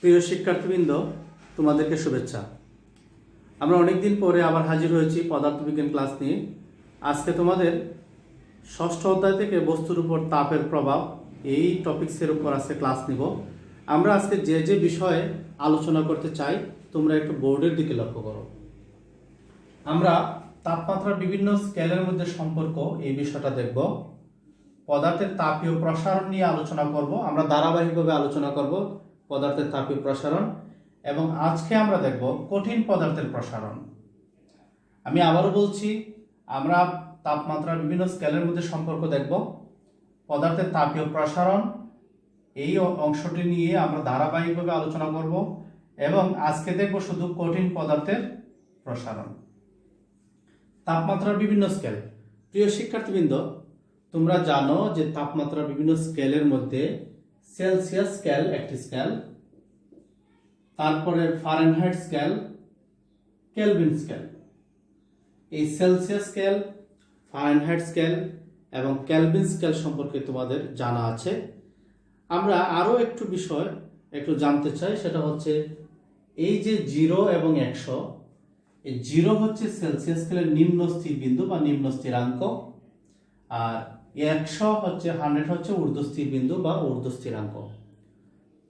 প্রিয় শিক্ষার্থীবৃন্দ, তোমাদেরকে শুভেচ্ছা। আমরা অনেক দিন পরে আবার হাজির হয়েছি পদার্থবিজ্ঞান ক্লাস নিয়ে। আজকে তোমাদের ষষ্ঠ অধ্যায় থেকে বস্তুর উপর তাপের প্রভাব এই টপিকসের উপর আজকে ক্লাস নিব। আমরা আজকে যে বিষয়ে আলোচনা করতে চাই তোমরা একটু বোর্ডের দিকে লক্ষ্য করো। আমরা তাপমাত্রার বিভিন্ন স্কেলের মধ্যে সম্পর্ক এই বিষয়টা দেখব। পদার্থের তাপীয় প্রসারণ নিয়ে আলোচনা করব। আমরা ধারাবাহিকভাবে আলোচনা করব পদার্থের তাপীয় প্রসারণ, এবং আজকে আমরা দেখব কঠিন পদার্থের প্রসারণ। আমি আবারও বলছি, আমরা তাপমাত্রার বিভিন্ন স্কেলের মধ্যে সম্পর্ক দেখব, পদার্থের তাপীয় প্রসারণ এই অংশটি নিয়ে আমরা ধারাবাহিকভাবে আলোচনা করব, এবং আজকে দেখব শুধু কঠিন পদার্থের প্রসারণ। তাপমাত্রার বিভিন্ন স্কেল। প্রিয় শিক্ষার্থীবৃন্দ, তোমরা জানো যে তাপমাত্রার বিভিন্ন স্কেলের মধ্যে সেলসিয়াস স্কেল একটি স্কেল, তারপরে ফারেনহাইট স্কেল, কেলভিন স্কেল। এই সেলসিয়াস স্কেল, ফারেনহাইট স্কেল এবং কেলভিন স্কেল সম্পর্কে তোমাদের জানা আছে। আমরা আরও একটু বিষয় একটু জানতে চাই, সেটা হচ্ছে এই যে 0 এবং 100, এই 0 হচ্ছে সেলসিয়াস স্কেলের নিম্ন স্থির বিন্দু বা নিম্ন স্থিরাঙ্ক, আর 100 হচ্ছে 100 হচ্ছে ঊর্ধ্বস্থির বিন্দু বা ঊর্ধ্বস্থিরাঙ্ক।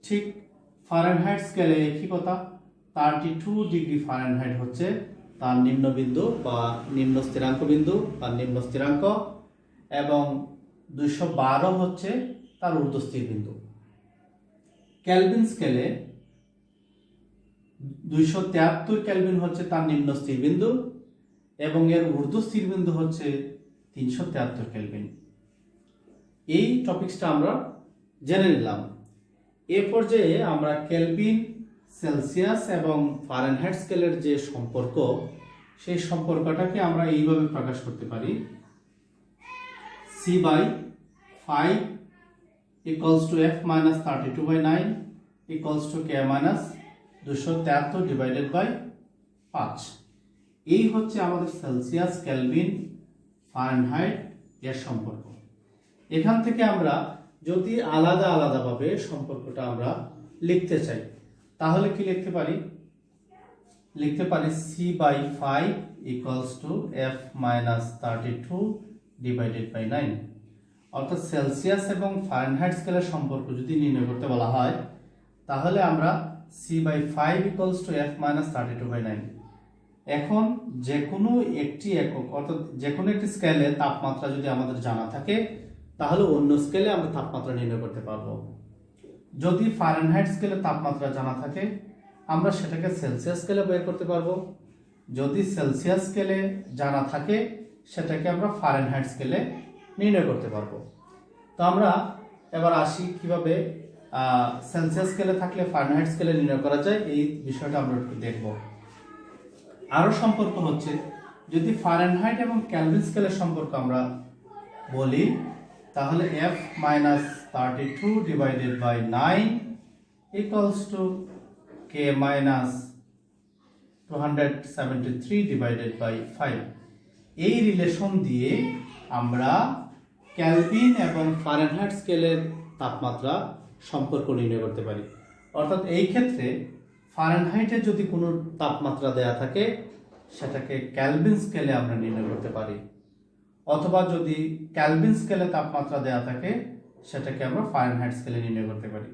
ঠিক ফারেনহাইট স্কেলে একই কথা, 32 ডিগ্রি ফারেনহাইট হচ্ছে তার নিম্ন বিন্দু বা নিম্ন স্থিরাঙ্ক বিন্দু বা নিম্ন স্থিরাঙ্ক, এবং 212 হচ্ছে তার ঊর্ধ্বস্থির বিন্দু। কেলভিন স্কেলে 273 কেলভিন হচ্ছে তার নিম্ন স্থির বিন্দু, এবং এর ঊর্ধ্বস্থির বিন্দু হচ্ছে 373 কেলভিন। এই টপিকসটা আমরা জেনে নিলাম। এ পর্যায়ে আমরা কেলভিন, সেলসিয়াস এবং ফারেনহাইট স্কেলের যে সম্পর্ক, সেই সম্পর্কটাকে আমরা এইভাবে প্রকাশ করতে পারি: C/5 = F-32/9 = K-273/5। এই হচ্ছে আমাদের সেলসিয়াস, কেলভিন, ফারেনহাইট এর সম্পর্ক। এখান থেকে আমরা যদি আলাদা আলাদাভাবে সম্পর্কটা আমরা লিখতে চাই, তাহলে কি লিখতে পারি? লিখতে পারি C/5 = F-32/9। অর্থাৎ সেলসিয়াস এবং ফারেনহাইট স্কেলের সম্পর্ক যদি নির্ণয় করতে বলা হয়, তাহলে আমরা C/5 = F-32/9। এখন যে কোনো একটি একক, অর্থাৎ যে কোনো একটি স্কেলে তাপমাত্রা যদি আমাদের জানা থাকে, তাহলে অন্য স্কেলে আমরা তাপমাত্রা নির্ণয় করতে পারবো। যদি ফারেনহাইট স্কেলে তাপমাত্রা জানা থাকে, আমরা সেটাকে সেলসিয়াস স্কেলে বের করতে পারবো। যদি সেলসিয়াস স্কেলে জানা থাকে, সেটাকে আমরা ফারেনহাইট স্কেলে নির্ণয় করতে পারবো। তো আমরা এবার আসি কিভাবে সেলসিয়াস স্কেলে থাকলে ফারেনহাইট স্কেলে নির্ণয় করা যায়, এই বিষয়টা আমরা একটু দেখব। আরও সম্পর্ক হচ্ছে, যদি ফারেনহাইট এবং কেলভিন স্কেলের সম্পর্ক আমরা বলি, তাহলে F-32/9 = K-273/5। এই রিলেশন দিয়ে আমরা কেলভিন এবং ফারেনহাইট স্কেলের তাপমাত্রা সম্পর্ক নির্ণয় করতে পারি। অর্থাৎ এই ক্ষেত্রে ফারেনহাইটের যদি কোনো তাপমাত্রা দেয়া থাকে, সেটাকে কেলভিন স্কেলে আমরা নির্ণয় করতে পারি, অথবা যদি কেলভিন স্কেলে তাপমাত্রা দেয়া থাকে, সেটাকে আমরা ফারেনহাইট স্কেলে নির্ণয় করতে পারি।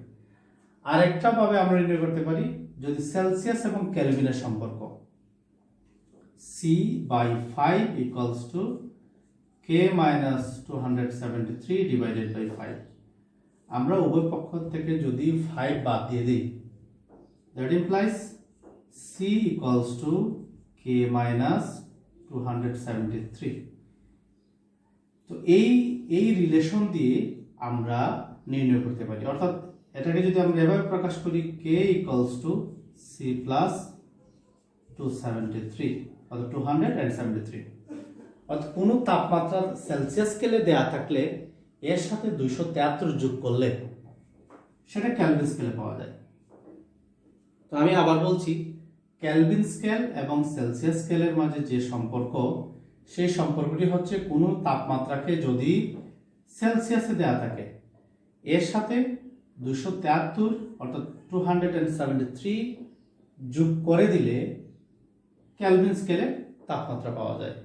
আরেকটা ভাবে আমরা নির্ণয় করতে পারি, যদি সেলসিয়াস এবং কেলভিনের সম্পর্ক C/5 = K-273/5। আমরা উভয় পক্ষ থেকে যদি 5 বাদ দিয়ে দিই, that implies C = K-273। তো এই রিলেশন দিয়ে আমরা নির্ণয় করতে পারি। অর্থাৎ এটাকে যদি আমরা এভাবে প্রকাশ করি, K = C + 273, অর্থাৎ 273। অর্থাৎ কোনো তাপমাত্রা সেলসিয়াস স্কেলে দেয়া থাকলে এর সাথে 273 যোগ করলে সেটা কেলভিন স্কেলে পাওয়া যায়। তো আমি আবার বলছি, কেলভিন স্কেল এবং সেলসিয়াস স্কেলের মাঝে যে সম্পর্ক, সেই সম্পর্কটি হচ্ছে কোনো তাপমাত্রাকে যদি সেলসিয়াসে দেয়া থাকে, এর সাথে 273 অর্থাৎ 273 যোগ করে দিলে কেলভিন স্কেলে তাপমাত্রা পাওয়া যায়।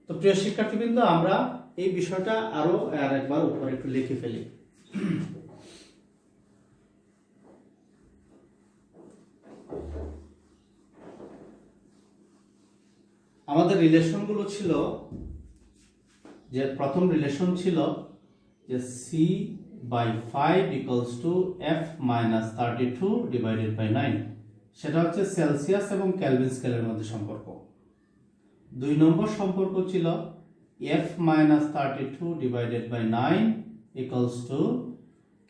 তো প্রিয় শিক্ষার্থীবৃন্দ, আমরা এই বিষয়টা আরো আরেকবার উপরে একটু লিখে ফেলি। আমাদের রিলেশনগুলো ছিল যে প্রথম রিলেশন ছিল যে C/5 = F-32 / 9, সেটা হচ্ছে সেলসিয়াস এবং কেলভিন স্কেলের মধ্যে সম্পর্ক। 2 নম্বর সম্পর্ক ছিল F-32 / 9 =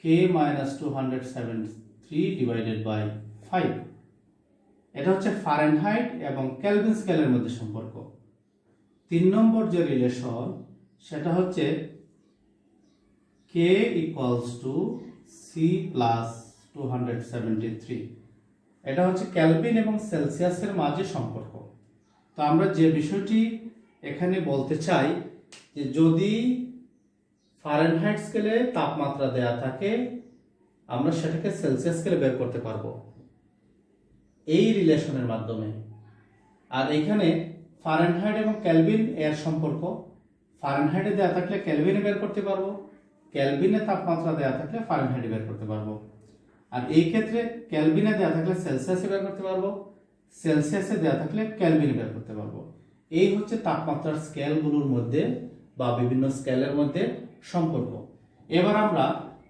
K-273 / 5। এটা হচ্ছে ফারেনহাইট এবং কেলভিন স্কেলের মধ্যে সম্পর্ক। 3 নম্বর যে রিলেশন সেটা হচ্ছে K = C+273। এটা হচ্ছে কেলভিন এবং সেলসিয়াসের মাঝে সম্পর্ক। তো আমরা যে বিষয়টি এখানে বলতে চাই যে যদি ফারেনহাইট স্কেলে তাপমাত্রা দেয়া থাকে, আমরা সেটাকে সেলসিয়াস স্কেলে বের করতে পারবো এই রিলেশনের মাধ্যমে। আর এখানে ফারেনহাইট এবং কেলভিন এর সম্পর্ক, ফারেনহাইটে দেওয়া থাকলে কেলভিনে বের করতে পারবো, কেলভিনে তাপমাত্রা দেওয়া থাকলে ফারেনহাইটে বের করতে পারবো। আর এই ক্ষেত্রে কেলভিনে দেওয়া থাকলে সেলসিয়াসে বের করতে পারবো, সেলসিয়াসে দেওয়া থাকলে কেলভিনে বের করতে পারবো। এই হচ্ছে তাপমাত্রার স্কেলগুলোর মধ্যে বা বিভিন্ন স্কেলের মধ্যে সম্পর্ক। এবার আমরা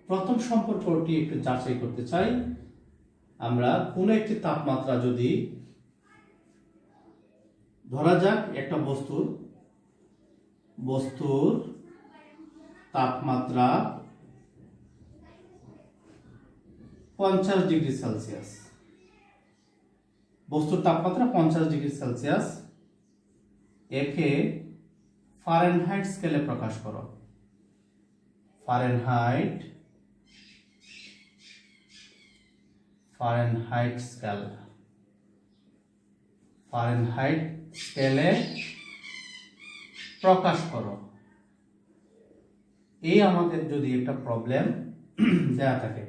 প্রথম সম্পর্কটি একটু যাচাই করতে চাই। আমরা কোনো একটি তাপমাত্রা যদি ধরা যাক একটা বস্তুর তাপমাত্রা 50 ডিগ্রি সেলসিয়াস, বস্তুর তাপমাত্রা 50 ডিগ্রি সেলসিয়াস, একে ফারেনহাইট স্কেলে প্রকাশ করো। ফারেনহাইট স্কেল, ফারেনহাইট স্কেলে প্রকাশ করো। এই আমাদের যদি একটা প্রবলেম দেয়া থাকে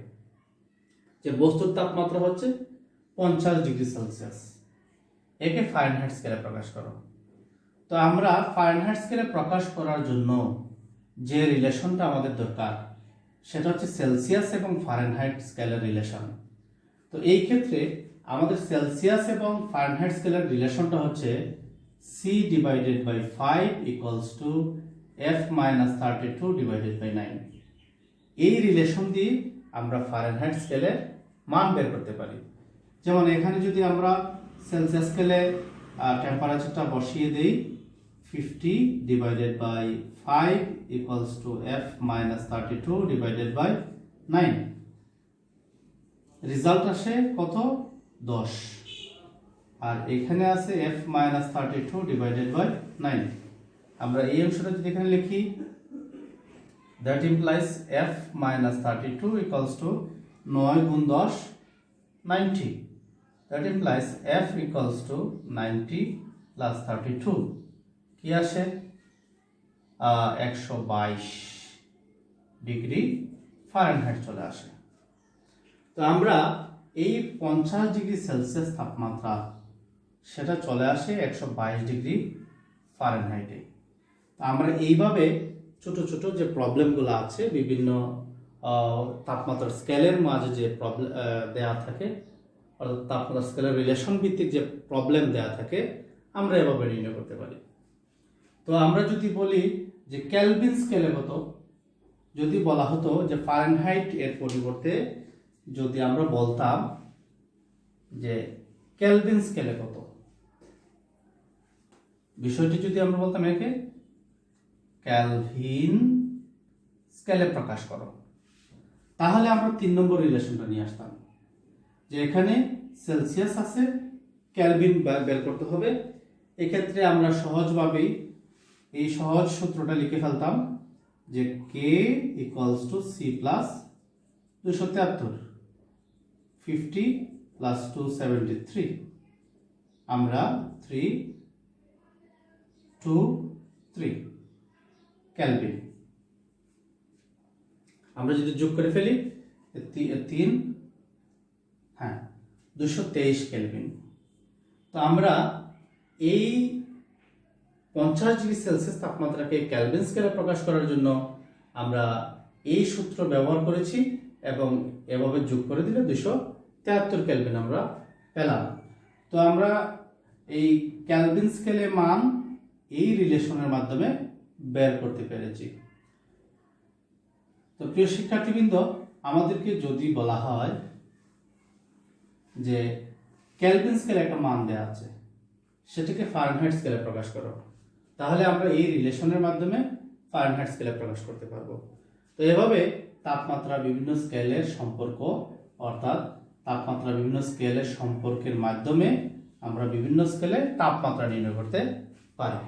যে বস্তুর তাপমাত্রা হচ্ছে 50 ডিগ্রি সেলসিয়াস, একে ফারেনহাইট স্কেলে প্রকাশ করো। তো আমরা ফারেনহাইট স্কেলে প্রকাশ করার জন্য যে রিলেশনটা আমাদের দরকার সেটা হচ্ছে সেলসিয়াস এবং ফারেনহাইট স্কেলের রিলেশন। তো এই ক্ষেত্রে আমাদের সেলসিয়াস এবং ফারেনহাইট স্কেলের রিলেশনটা হচ্ছে C/5 = F-32 / 9। এই রিলেশন দিয়ে আমরা ফারেনহাইট স্কেলের মান বের করতে পারি। যেমন এখানে যদি আমরা সেলসিয়াস স্কেলে টেম্পারেচারটা বসিয়ে দেই, 50/5 = F-32 / 9, রেজাল্ট আসে কত? 10। আর এখানে আছে F-32 / 9। আমরা এই অংশটা যদি এখানে লিখি, that implies F-32 = 9 × 10 90। that implies F = 90 + 32 কি আসে? 122 ডিগ্রি ফারেনহাইট চলে আসে। তো আমরা এই 50 ডিগ্রি সেলসিয়াস তাপমাত্রা সেটা চলে আসে 122 ডিগ্রি ফারেনহাইটে। তো আমরা এইভাবে ছোট ছোট যে প্রবলেমগুলো আছে বিভিন্ন তাপমাত্রার স্কেলের মাঝে যে প্রবলেম দেয়া থাকে, অর্থাৎ তাপমাত্রা স্কেলের রিলেশন ভিত্তিক যে প্রবলেম দেয়া থাকে, আমরা এভাবে নির্ণয় করতে পারি। তো আমরা যদি বলি যে কেলভিন স্কেলে কত, যদি বলা হতো যে ফারেনহাইট এর পরিবর্তে যদি আমরা বলতাম যে কেলভিন স্কেলে কত, বিষয়টি যদি আমরা বলতাম একে কেলভিন স্কেলে প্রকাশ করো, তাহলে আমরা 3 নম্বর রিলেশনটা নিয়ে আসতাম যে এখানে সেলসিয়াস আছে, কেলভিন বের করতে হবে। এক্ষেত্রে আমরা সহজভাবেই এই সহজ সূত্রটা লিখে ফেলতাম যে K = C+273 50 + 273, আমরা 3 2 3 কেলভিন। আমরা যদি যোগ করে ফেলি 3, হ্যাঁ 223 কেলভিন। তো আমরা এই 50 ডিগ্রি সেলসিয়াস তাপমাত্রাকে কেলভিন স্কেলে প্রকাশ করার জন্য আমরা এই সূত্র ব্যবহার করেছি এবং এভাবে যোগ করে দিলে 273 কেলভিন আমরা পেলাম। তো আমরা এই কেলভিন স্কেলে মান এই রিলেশনের মাধ্যমে বের করতে পেরেছি। তো প্রিয় শিক্ষার্থীবৃন্দ, আমাদেরকে যদি বলা হয় যে কেলভিন স্কেলে একটা মান দেওয়া আছে, সেটাকে ফারেনহাইট স্কেলে প্রকাশ করো, তাহলে আমরা এই রিলেশনের মাধ্যমে ফারেনহাইট স্কেলে প্রকাশ করতে পারবো। তো এভাবে তাপমাত্রা বিভিন্ন স্কেলের সম্পর্ক, অর্থাৎ তাপমাত্রা বিভিন্ন স্কেলের সম্পর্কের মাধ্যমে আমরা বিভিন্ন স্কেলে তাপমাত্রা নির্ণয় করতে পারি।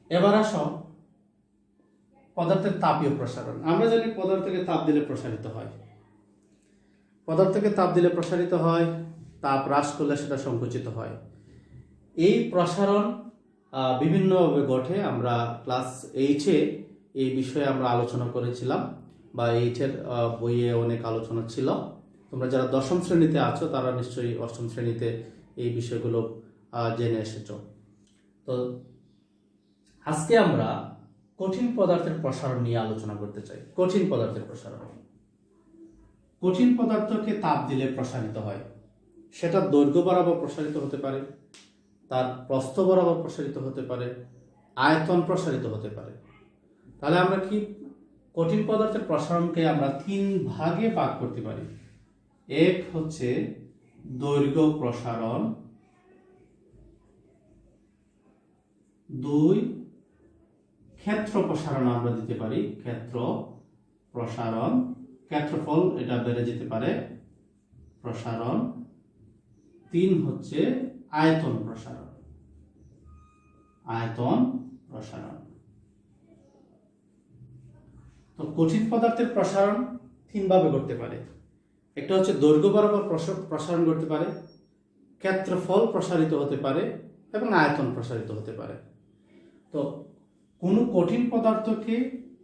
এবার আসো পদার্থের তাপীয় প্রসারণ। আমরা জানি পদার্থকে তাপ দিলে প্রসারিত হয়, পদার্থকে তাপ দিলে প্রসারিত হয়, তাপ হ্রাস করলে সেটা সংকুচিত হয়। এই প্রসারণ বিভিন্নভাবে ঘটে। আমরা ক্লাস 8-এ এই বিষয়ে আমরা আলোচনা করেছিলাম, বা 8-এর বইয়ে অনেক আলোচনা ছিল। তোমরা যারা 10ম শ্রেণীতে আছো তারা নিশ্চয়ই 8ম শ্রেণীতে এই বিষয়গুলো জেনে এসেছো। তো আজকে আমরা কঠিন পদার্থের প্রসারণ নিয়ে আলোচনা করতে চাই। কঠিন পদার্থের প্রসারণ, কঠিন পদার্থকে তাপ দিলে প্রসারিত হয়। সেটা দৈর্ঘ্য বরাবর প্রসারিত হতে পারে, তার প্রস্থ বরাবর প্রসারিত হতে পারে, আয়তন প্রসারিত হতে পারে। তাহলে আমরা কি কঠিন পদার্থের প্রসারণকে আমরা 3 ভাগে ভাগ করতে পারি। এক হচ্ছে দৈর্ঘ্য প্রসারণ, 2 ক্ষেত্র প্রসারণ আমরা দিতে পারি, ক্ষেত্র প্রসারণ, ক্ষেত্রফল এটা বেড়ে যেতে পারে প্রসারণ, 3 হচ্ছে আয়তন প্রসারণ, আয়তন প্রসারণ। তো কঠিন পদার্থের প্রসারণ 3 ভাবে করতে পারে। একটা হচ্ছে দৈর্ঘ্য বরাবর প্রসারণ করতে পারে, ক্ষেত্রফল প্রসারিত হতে পারে এবং আয়তন প্রসারিত হতে পারে। তো কোনো কঠিন পদার্থকে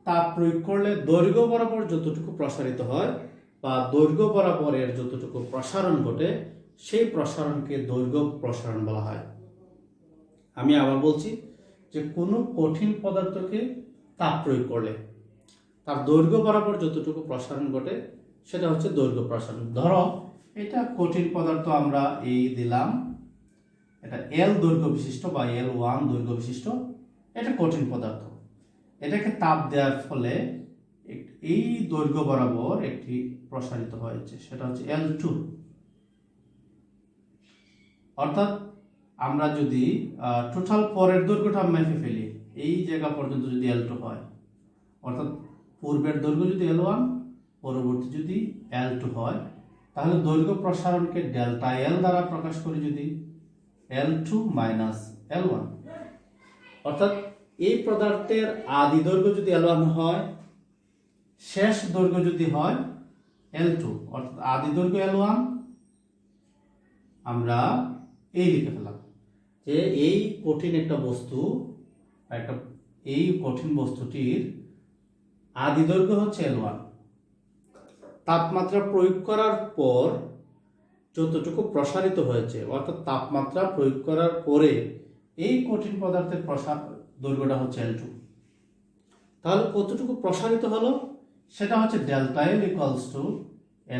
তাপ প্রয়োগ করলে দৈর্ঘ্য বরাবর যতটুকু প্রসারিত হয় বা দৈর্ঘ্য বরাবর এর যতটুকু প্রসারণ ঘটে, সেই প্রসারণকে দৈর্ঘ্য প্রসারণ বলা হয়। আমি আবার বলছি যে কোনো কঠিন পদার্থকে তাপ প্রয়োগ করলে তার দৈর্ঘ্য বরাবর যতটুকু প্রসারণ ঘটে সেটা হচ্ছে দৈর্ঘ্য প্রসারণ। ধরো এটা কঠিন পদার্থ, আমরা এই দিলাম, এটা L দৈর্ঘ্য বিশিষ্ট বা L1 দৈর্ঘ্য বিশিষ্ট, এটা কঠিন পদার্থ। এটাকে তাপ দেওয়ার ফলে এই দৈর্ঘ্য বরাবর একটি প্রসারিত হয়েছে, সেটা হচ্ছে L2। অর্থাৎ আমরা যদি টোটাল পরের দৈর্ঘ্যটা মেপে ফেলি, এই জায়গা পর্যন্ত যদি L2 হয়, অর্থাৎ পূর্বের দৈর্ঘ্য যদি L1, পরবর্তী যদি L2 হয়, তাহলে দৈর্ঘ্য প্রসারণকে ডেল্টা L দ্বারা প্রকাশ করি, যদি L2 মাইনাস L1। অর্থাৎ এই পদার্থের আদি দৈর্ঘ্য যদি L1 হয়, শেষ দৈর্ঘ্য যদি হয় L2, অর্থাৎ আদি দৈর্ঘ্য L1, আমরা এই লিখে ফেলাম যে এই কঠিন একটা বস্তু, এই কঠিন বস্তুটির আদি দৈর্ঘ্য হচ্ছে L1। তাপমাত্রা প্রয়োগ করার পর যতটুকু প্রসারিত হয়েছে, অর্থাৎ তাপমাত্রা প্রয়োগ করার পরে এই কঠিন পদার্থের দৈর্ঘ্যটা হচ্ছে L2। তাহলে কতটুকু প্রসারিত হলো সেটা হচ্ছে delta L equals to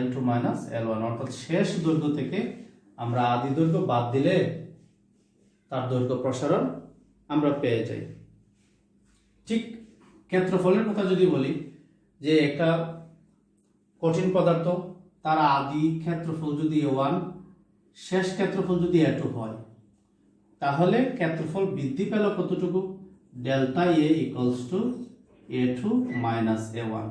L2 minus L1। অর্থাৎ শেষ দৈর্ঘ্য থেকে আমরা আদি দৈর্ঘ্য বাদ দিলে তার দৈর্ঘ্য প্রসারণ আমরা পেয়ে যাই। ঠিক ক্ষেত্রফলের কথা যদি বলি, যে একটা কঠিন পদার্থ তার আদি ক্ষেত্রফল যদি A1, শেষ ক্ষেত্রফল যদি A2 হয়, তাহলে ক্ষেত্রফল বৃদ্ধি পেল কতটুকু, delta A equals to A2 minus A1।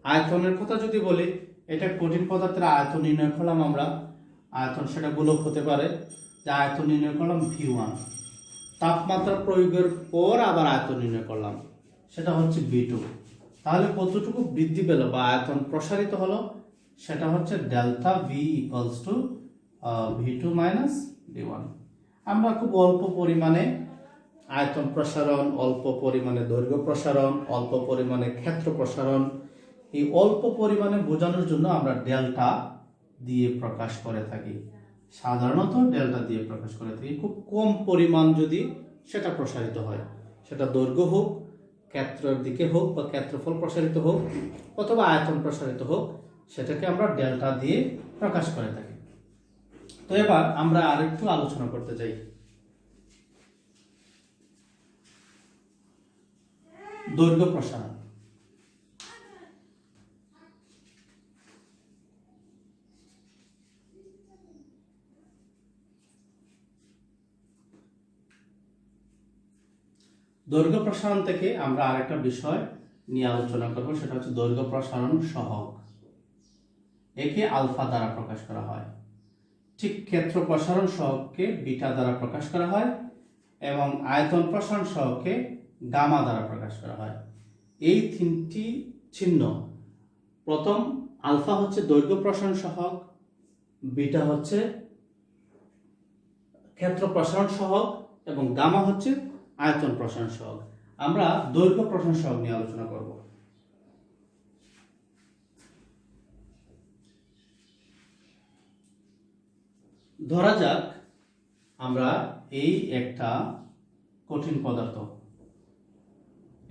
আয়তনের কথা যদি বলি, এটা কঠিন পদার্থের আয়তন নির্ণয় করলাম আমরা, আয়তন সেটা গোলক হতে পারে, যে আয়তন নির্ণয় করলাম V1। তাপমাত্রা প্রয়োগের পর আবার আয়তন নির্ণয় করলাম, সেটা হচ্ছে V2। তাহলে কতটুকু বৃদ্ধি পেল বা আয়তন প্রসারিত হলো, সেটা হচ্ছে delta V equals to V2 minus D1। আমরা খুব অল্প পরিমাণে আয়তন প্রসারণ, অল্প পরিমাণে দৈর্ঘ্য প্রসারণ, অল্প পরিমাণে ক্ষেত্র প্রসারণ, এই অল্প পরিমাণে বোঝানোর জন্য আমরা ডেল্টা দিয়ে প্রকাশ করে থাকি। সাধারণত ডেল্টা দিয়ে প্রকাশ করে থাকি। খুব কম পরিমাণ যদি সেটা প্রসারিত হয়, সেটা দৈর্ঘ্য হোক, ক্ষেত্রের দিকে হোক বা ক্ষেত্রফল প্রসারিত হোক অথবা আয়তন প্রসারিত হোক, সেটাকে আমরা ডেল্টা দিয়ে প্রকাশ করে থাকি। তো এবার আমরা আরেকটু আলোচনা করতে চাই দৈর্ঘ্য প্রসারণ। দৈর্ঘ্য প্রসারণ থেকে আমরা আরেকটা বিষয় নিয়ে আলোচনা করব, সেটা হচ্ছে দৈর্ঘ্য প্রসারণ সহগ। একে আলফা দ্বারা প্রকাশ করা হয়। ঠিক ক্ষেত্র প্রসারণ সহগকে বিটা দ্বারা প্রকাশ করা হয় এবং আয়তন প্রসারণ সহগকে গামা দ্বারা প্রকাশ করা হয়। এই তিনটি চিহ্ন, প্রথম আলফা হচ্ছে দৈর্ঘ্য প্রসারণ সহগ, বিটা হচ্ছে ক্ষেত্র প্রসারণ সহগ এবং গামা হচ্ছে আয়তন প্রসারণ সহগ। আমরা দৈর্ঘ্য প্রসারণ সহগ নিয়ে আলোচনা করব। ধরা যাক আমরা এই একটা কঠিন পদার্থ,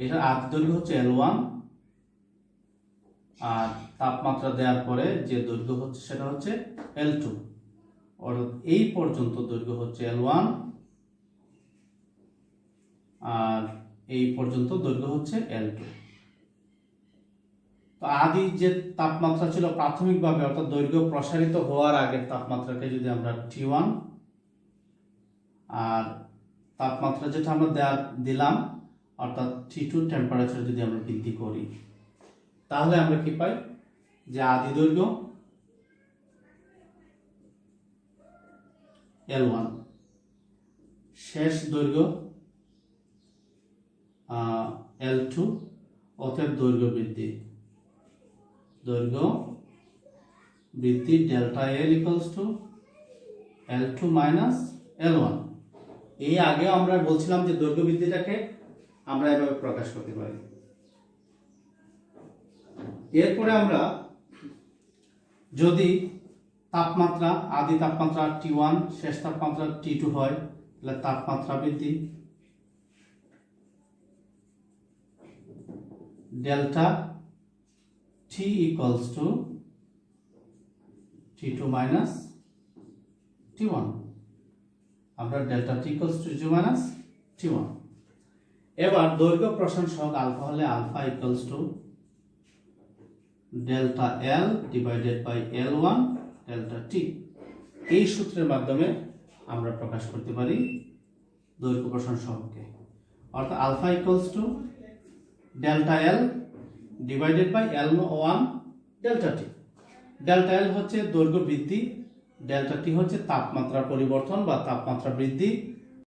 এটা আদি দৈর্ঘ্য হচ্ছে L1 আর তাপমাত্রা দেওয়ার পরে যে দৈর্ঘ্য হচ্ছে সেটা হচ্ছে L2, অর্থাৎ এই পর্যন্ত দৈর্ঘ্য হচ্ছে L1 আর এই পর্যন্ত দৈর্ঘ্য হচ্ছে L2। তো আদি যে তাপমাত্রা ছিল প্রাথমিকভাবে, অর্থাৎ দৈর্ঘ্য প্রসারিত হওয়ার আগের তাপমাত্রাকে যদি আমরা T1 আর তাপমাত্রা যেটা আমরা দিলাম অর্থাৎ T2 টেম্পারেচার যদি আমরা বৃদ্ধি করি, তাহলে আমরা কি পাই যে আদি দৈর্ঘ্য L1, শেষ দৈর্ঘ্য L2, অতএব দৈর্ঘ্য বৃদ্ধি delta L equals to L2 minus L1। এই আগে আমরা বলছিলাম যে দৈর্ঘ্য বৃদ্ধিটাকে আমরা এভাবে প্রকাশ করতে পারি। এরপরে আমরা যদি তাপমাত্রা, আদি তাপমাত্রা T1, শেষ তাপমাত্রা T2 হয়, তাহলে তাপমাত্রা বৃদ্ধি delta T equals to T2 minus T1। আমরা delta T equals to T2 minus T1। এবার দৈর্ঘ্য প্রসারণ সহগ আলফা হলে alpha equals to delta L divided by L1 delta T। এই সূত্রের মাধ্যমে আমরা প্রকাশ করতে পারি দৈর্ঘ্য প্রসারণ সহগকে, অর্থাৎ alpha equals to delta L divided by L1 delta T। Delta L হচ্ছে দৈর্ঘ্য বৃদ্ধি, ডেল্টা T হচ্ছে তাপমাত্রা পরিবর্তন বা তাপমাত্রা বৃদ্ধি,